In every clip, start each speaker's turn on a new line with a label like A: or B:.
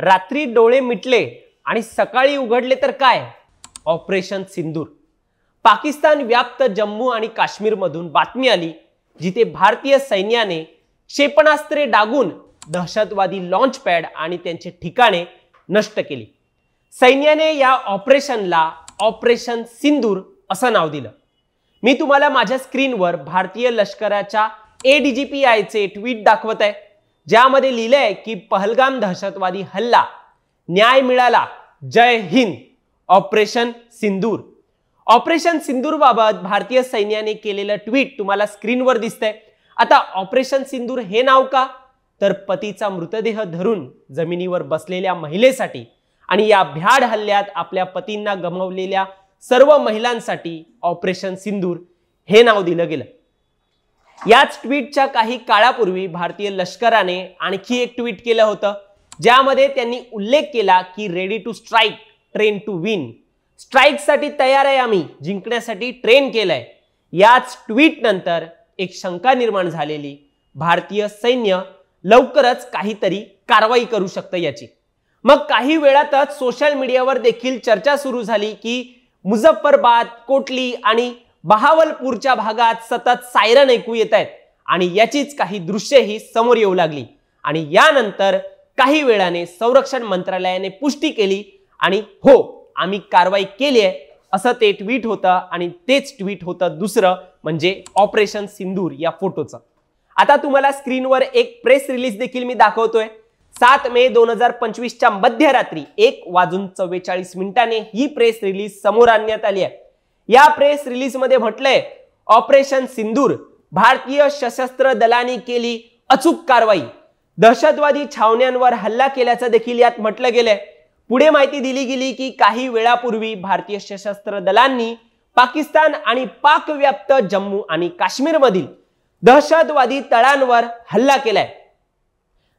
A: रात्री डोळे मिटले आणि सकाळी उघडले तर काय? ऑपरेशन सिंदूर. पाकिस्तान व्याप्त जम्मू आणि काश्मीरमधून बातमी आली, जिथे भारतीय सैन्याने क्षेपणास्त्रे डागून दहशतवादी लॉन्च पॅड आणि त्यांचे ठिकाणे नष्ट केली. सैन्याने या ऑपरेशनला ऑपरेशन सिंदूर असं नाव दिलं. मी तुम्हाला माझ्या स्क्रीनवर भारतीय लष्कराच्या ADGPIचे ट्विट दाखवत आहे, ज्यामध्ये लिहिलंय की पहलगाम दहशतवादी हल्ला, न्याय मिळाला, जय हिंद, ऑपरेशन सिंदूर. ऑपरेशन सिंदूर बाबत भारतीय सैन्याने केलेलं ट्विट तुम्हाला स्क्रीनवर दिसतंय. आता ऑपरेशन सिंदूर हे नाव का? तर पतीचा मृतदेह धरून जमिनीवर बसलेल्या महिलेसाठी आणि या भ्याड हल्ल्यात आपल्या पतींना गमावलेल्या सर्व महिलांसाठी ऑपरेशन सिंदूर हे नाव दिलं गेलं. याच ट्विटच्या काही काळापूर्वी भारतीय लष्कराने आणखी एक ट्विट केलं होतं, ज्यामध्ये त्यांनी उल्लेख केला की ready to strike, train to win. स्ट्राईकसाठी तयार आहे आम्ही, जिंकण्यासाठी ट्रेन केलंय. याच ट्विट नंतर एक शंका निर्माण झालेली, भारतीय सैन्य लवकरच काहीतरी कारवाई करू शकतं याची. मग काही वेळातच सोशल मीडियावर देखील चर्चा सुरू झाली की मुझफ्फराबाद, कोटली आणि बहावलपूरच्या भागात सतत सायरन ऐकू येत आहेत आणि याचीच काही दृश्यही समोर येऊ लागली. आणि यानंतर काही वेळाने संरक्षण मंत्रालयाने पुष्टी केली आणि हो, आम्ही कारवाई केली आहे असं ते ट्विट होतं. आणि तेच ट्विट होतं दुसरं म्हणजे ऑपरेशन सिंदूर या फोटोचं. आता तुम्हाला स्क्रीनवर एक प्रेस रिलीज देखील मी दाखवतोय. 7 मे 2025च्या मध्यरात्री 1:44 ही प्रेस रिलीज समोर आणण्यात आली आहे. या प्रेस रिलीज मध्ये म्हटलंय, ऑपरेशन सिंदूर, भारतीय सशस्त्र दलांनी केली अचूक कारवाई, दहशतवादी छावण्यांवर हल्ला केल्याचं देखील यात म्हटलं गेलंय. पुढे माहिती दिली गेली की काही वेळापूर्वी भारतीय सशस्त्र दलांनी पाकिस्तान आणि पाक व्याप्त जम्मू आणि काश्मीर मधील दहशतवादी तळांवर हल्ला केलाय,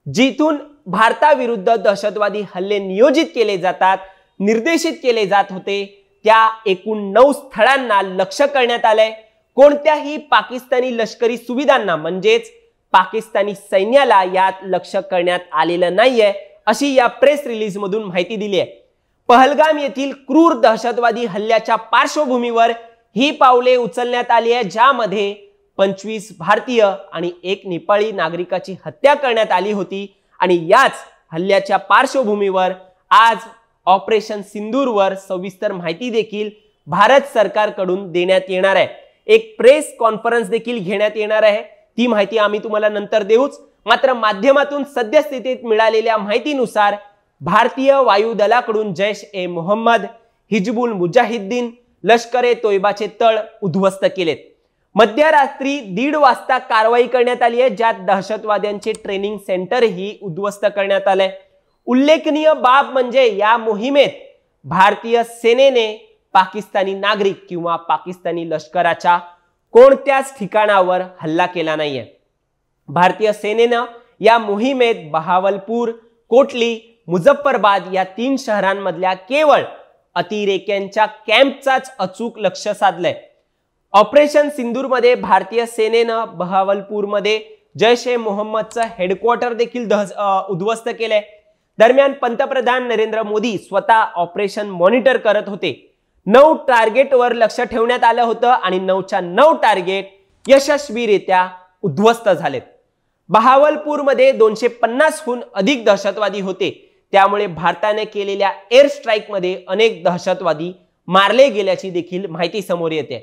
A: जिथून भारताविरुद्ध दहशतवादी हल्ले नियोजित केले जातात, निर्देशित केले जात होते. त्या एकूण 9 स्थळांना लक्ष्य करण्यात आलंय. कोणत्याही पाकिस्तानी लष्करी सुविधांना म्हणजेच पाकिस्तानी सैन्याला यात लक्ष्य करण्यात आलेलं नाहीये, अशी या प्रेस रिलीज मधून माहिती दिली आहे. पहलगाम येथील क्रूर दहशतवादी हल्ल्याच्या पार्श्वभूमीवर ही पावले उचलण्यात आली आहे, ज्यामध्ये 25 भारतीय आणि 1 नेपाळी नागरिकाची हत्या करण्यात आली होती. आणि याच हल्ल्याच्या पार्श्वभूमीवर आज ऑपरेशन सिंदूरवर सविस्तर माहिती देखील भारत सरकारकडून देण्यात येणार आहे. एक प्रेस कॉन्फरन्स देखील घेण्यात येणार आहे. ती माहिती आम्ही तुम्हाला नंतर देऊच. मात्र माध्यमातून सद्यस्थितीत मिळालेल्या माहितीनुसार भारतीय वायुदलाकडून जैश-ए-मोहम्मद, हिजबुल मुजाहिद्दीन, लष्कर-ए-तोयबाचे तळ उद्ध्वस्त केलेत. मध्यरात्री 1:30 वाजता कारवाई करण्यात आली आहे, ज्यात दहशतवाद्यांचे ट्रेनिंग सेंटरही उद्ध्वस्त करण्यात आलंय. उल्लेखनीय बाब म्हणजे या मोहिमेत भारतीय सेनेने पाकिस्तानी नागरिक किंवा पाकिस्तानी लष्कराच्या कोणत्याच ठिकाणावर हल्ला केला नाहीये. भारतीय सेनेनं या मोहिमेत बहावलपूर, कोटली, मुझफ्फराबाद या 3 शहरांमधल्या केवळ अतिरेक्यांच्या कॅम्पचाच अचूक लक्ष साधलंय. ऑपरेशन सिंदूरमध्ये भारतीय सेनेनं बहावलपूरमध्ये जैश-ए-मोहम्मदचं हेडक्वार्टर देखील उद्ध्वस्त केलंय. दरम्यान पंतप्रधान नरेंद्र मोदी स्वतः ऑपरेशन मॉनिटर करत होते. 9 टार्गेटवर लक्ष ठेवण्यात आलं होतं आणि 9च्या 9 टार्गेट यशस्वीरित्या उद्ध्वस्त झालेत. बहावलपूरमध्ये 250हून अधिक दहशतवादी होते. त्यामुळे भारताने केलेल्या एअर स्ट्राईकमध्ये अनेक दहशतवादी मारले गेल्याची देखील माहिती समोर येते.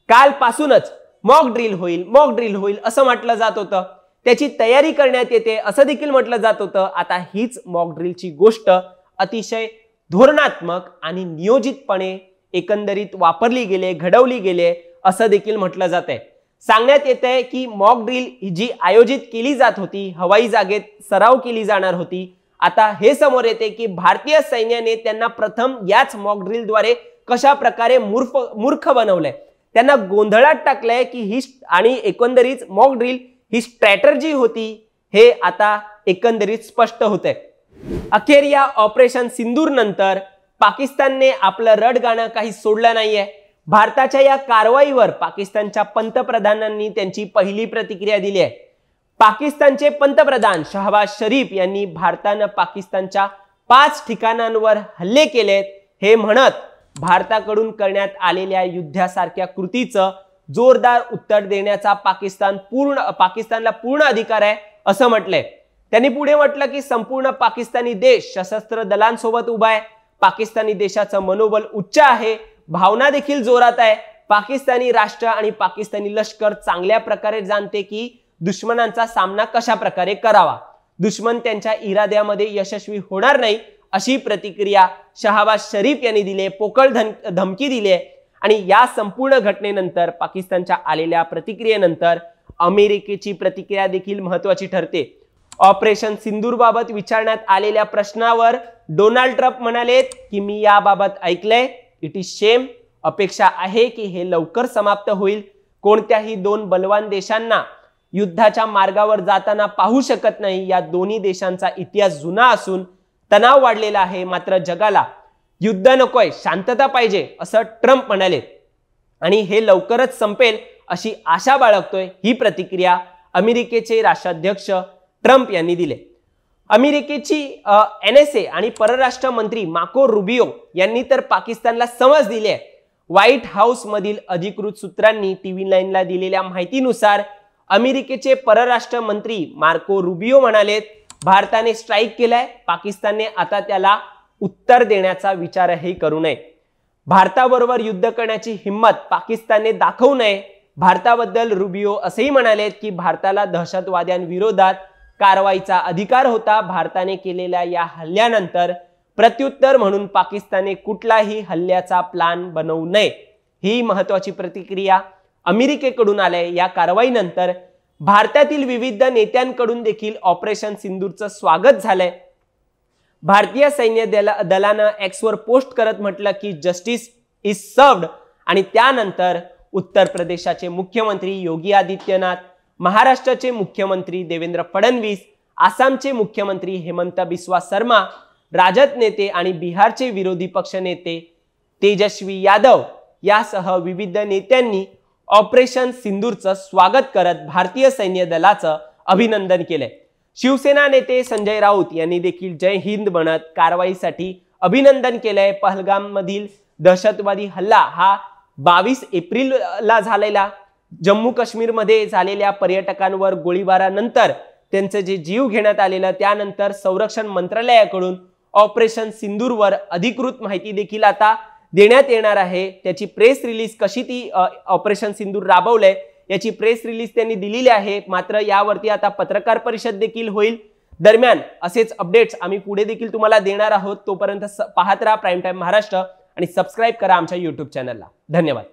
A: कालपासूनच मॉक ड्रिल होईल असं म्हटलं जात होतं. त्याची तयारी करण्यात येते असं देखील म्हटलं जात होतं. आता हीच मॉक ड्रिलची गोष्ट अतिशय धोरणात्मक आणि नियोजितपणे एकंदरीत वापरली गेले, घडवली गेले असं देखील म्हटलं जात आहे. सांगण्यात येत आहे की मॉक ड्रिल जी आयोजित केली जात होती, हवाई जागेत सराव केली जाणार होती. आता हे समोर येते की भारतीय सैन्याने त्यांना प्रथम याच मॉक ड्रिलद्वारे कशा प्रकारे मूर्ख बनवलंय, त्यांना गोंधळात टाकलंय की ही आणि एकंदरीत मॉक ड्रिल ही स्ट्रॅटर्जी होती, हे आता एकंदरीत स्पष्ट होतंय. अखेर या ऑपरेशन सिंदूर नंतर पाकिस्तानने आपलं रडगाणं काही सोडलं नाहीये. भारताच्या या कारवाईवर पाकिस्तानच्या पंतप्रधानांनी त्यांची पहिली प्रतिक्रिया दिली आहे. पाकिस्तानचे पंतप्रधान शहबाज शरीफ यांनी भारतानं पाकिस्तानच्या 5 ठिकाणांवर हल्ले केलेत हे म्हणत भारताकडून करण्यात आलेल्या युद्धासारख्या कृतीचं जोरदार उत्तर देण्याचा पाकिस्तानला पूर्ण अधिकार आहे असं म्हटलंय। त्यांनी पुढे म्हटलं की संपूर्ण पाकिस्तानी देश सशस्त्र दलांसोबत उभा आहे, पाकिस्तानी देशाचं मनोबल उच्च आहे, भावना देखील जोरात आहे। पाकिस्तानी राष्ट्र आणि पाकिस्तानी लष्कर चांगल्या प्रकारे जाणते की दुश्मनांचा सामना कशा प्रकारे करावा, दुश्मन त्यांच्या इराद्यामध्ये यशस्वी होणार नाही अशी प्रतिक्रिया शहबाज शरीफ यांनी दिली, पोकळ धमकी दिली आहे। आणि या संपूर्ण घटनेनंतर पाकिस्तानच्या आलेल्या प्रतिक्रियेनंतर अमेरिकेची प्रतिक्रिया देखील महत्त्वाची ठरते। ऑपरेशन सिंदूर बाबत विचारण्यात आलेल्या प्रश्नावर डोनाल्ड ट्रम्प म्हणालेत की मी याबाबत ऐकलंय, इट इज शेम, अपेक्षा आहे की हे लवकर समाप्त होईल। कोणत्याही 2 बलवान देशांना युद्धाच्या मार्गावर जाताना पाहू शकत नाही। या दोन्ही देशांचा इतिहास जुना असून तणाव वाढलेला आहे, मात्र जगाला युद्ध नकोय, शांतता पाहिजे असं ट्रम्प म्हणाले आणि हे लवकरच संपेल अशी आशा बाळगतोय। ही प्रतिक्रिया अमेरिकेचे राष्ट्राध्यक्ष ट्रम्प यांनी दिली। अमेरिकेची NSA आणि परराष्ट्र मंत्री मार्को रुबियो यांनी तर पाकिस्तानला समज दिली आहे। व्हाईट हाऊस मधील अधिकृत सूत्रांनी TV9 ला दिलेल्या माहितीनुसार अमेरिकेचे परराष्ट्र मंत्री मार्को रुबियो म्हणालेत भारताने स्ट्राईक केलाय, पाकिस्तानने आता त्याला उत्तर देण्याचा विचारही करू नये। भारताबरोबर युद्ध करण्याची हिम्मत पाकिस्तानने दाखवू नये। भारताबद्दल रुबियो असेही म्हणालेत की भारताला दहशतवाद्यांविरोधात कारवाईचा अधिकार होता। भारताने केलेल्या या हल्ल्यानंतर प्रत्युत्तर म्हणून पाकिस्तानने कुठलाही हल्ल्याचा प्लान बनवू नये। ही महत्त्वाची प्रतिक्रिया अमेरिकेकडून आले। या कारवाईनंतर भारतातील विविध नेत्यांकडून देखील ऑपरेशन सिंदूरचं स्वागत झालंय। भारतीय सैन्य दलानं एक्सवर पोस्ट करत म्हटलं की जस्टिस इज सर्व्ड आणि त्यानंतर उत्तर प्रदेशाचे मुख्यमंत्री योगी आदित्यनाथ, महाराष्ट्राचे मुख्यमंत्री देवेंद्र फडणवीस, आसामचे मुख्यमंत्री हेमंत बिस्वा शर्मा, राजद नेते आणि बिहारचे विरोधी पक्ष नेते तेजस्वी यादव यासह विविध नेत्यांनी ऑपरेशन सिंदूरचं स्वागत करत भारतीय सैन्य दलाचं अभिनंदन केलंय। शिवसेना नेते संजय राऊत यांनी देखील जय हिंद म्हणत कारवाईसाठी अभिनंदन केलंय। पहलगाम मधील दहशतवादी हल्ला हा 22 एप्रिलला झालेला जम्मू काश्मीर मध्ये झालेल्या पर्यटकांवर गोळीबारानंतर त्यांचे जे जीव घेण्यात आलेला, त्यानंतर संरक्षण मंत्रालयाकडून ऑपरेशन सिंदूरवर अधिकृत माहिती देखील आता देण्यात येणार आहे। त्याची प्रेस रिलीज कशी ती ऑपरेशन सिंदूर राबवलंय याची प्रेस रिलीज त्यांनी दिलेली आहे। मात्र यावरती आता पत्रकार परिषद देखील होईल। दरम्यान असेच अपडेट्स आम्ही पुढे देखील तुम्हाला देणार आहोत। तोपर्यंत पाहत राहा प्राईम टाइम महाराष्ट्र आणि सबस्क्राइब करा आमच्या YouTube चॅनलला। धन्यवाद।